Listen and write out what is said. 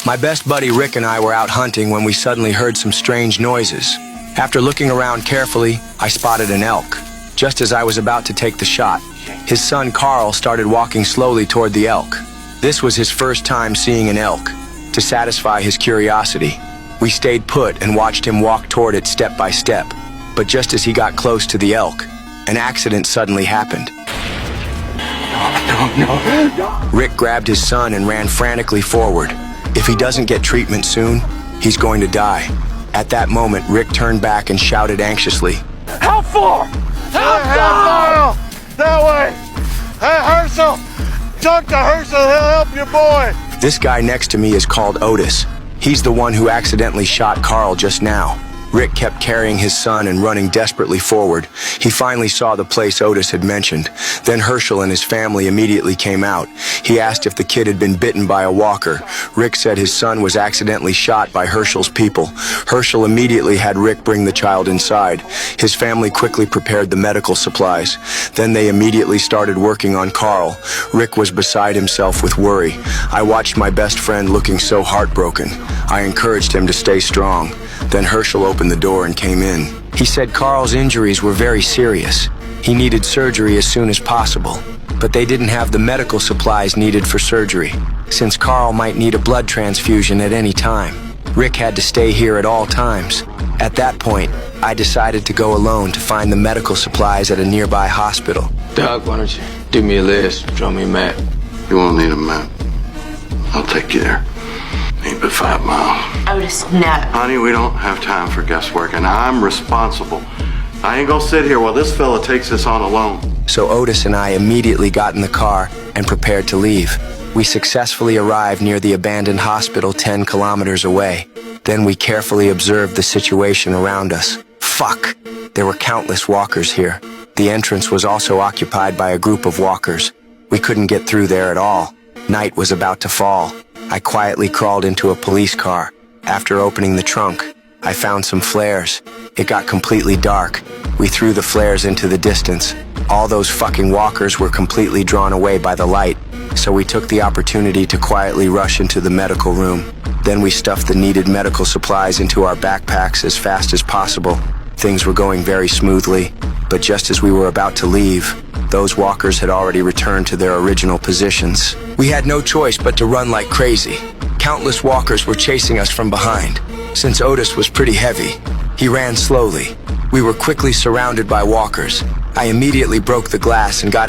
My best buddy Rick and I were out hunting when we suddenly heard some strange noises. After looking around carefully, I spotted an elk. Just as I was about to take the shot, his son Carl started walking slowly toward the elk. This was his first time seeing an elk. To satisfy his curiosity, we stayed put and watched him walk toward it step by step. But just as he got close to the elk, an accident suddenly happened. No. Rick grabbed his son and ran frantically forward. If he doesn't get treatment soon, he's going to die. At that moment, Rick turned back and shouted anxiously, "How far? How far? That way! Hey, Herschel! Talk to Herschel, he'll help your boy!" This guy next to me is called Otis. He's the one who accidentally shot Carl just now. Rick kept carrying his son and running desperately forward. He finally saw the place Otis had mentioned. Then Herschel and his family immediately came out. He asked if the kid had been bitten by a walker. Rick said his son was accidentally shot by Herschel's people. Herschel immediately had Rick bring the child inside. His family quickly prepared the medical supplies. Then they immediately started working on Carl. Rick was beside himself with worry. I watched my best friend looking so heartbroken. I encouraged him to stay strong. Then Herschel opened the door and came in. He said Carl's injuries were very serious. He needed surgery as soon as possible, but they didn't have the medical supplies needed for surgery, since Carl might need a blood transfusion at any time. Rick had to stay here at all times. At that point, I decided to go alone to find the medical supplies at a nearby hospital. Doc, why don't you do me a list, draw me a map? You won't need a map. I'll take you there. Ain't but 5 miles. Otis, no. Honey, we don't have time for guesswork, and I'm responsible. I ain't gonna sit here while this fella takes this on alone. So Otis and I immediately got in the car and prepared to leave. We successfully arrived near the abandoned hospital 10 kilometers away. Then we carefully observed the situation around us. Fuck! There were countless walkers here. The entrance was also occupied by a group of walkers. We couldn't get through there at all. Night was about to fall. I quietly crawled into a police car. After opening the trunk, I found some flares. It got completely dark. We threw the flares into the distance. All those fucking walkers were completely drawn away by the light, so we took the opportunity to quietly rush into the medical room. Then we stuffed the needed medical supplies into our backpacks as fast as possible. Things were going very smoothly, but just as we were about to leave, those walkers had already returned to their original positions. We had no choice but to run like crazy. Countless walkers were chasing us from behind. Since Otis was pretty heavy, he ran slowly. We were quickly surrounded by walkers. I immediately broke the glass and got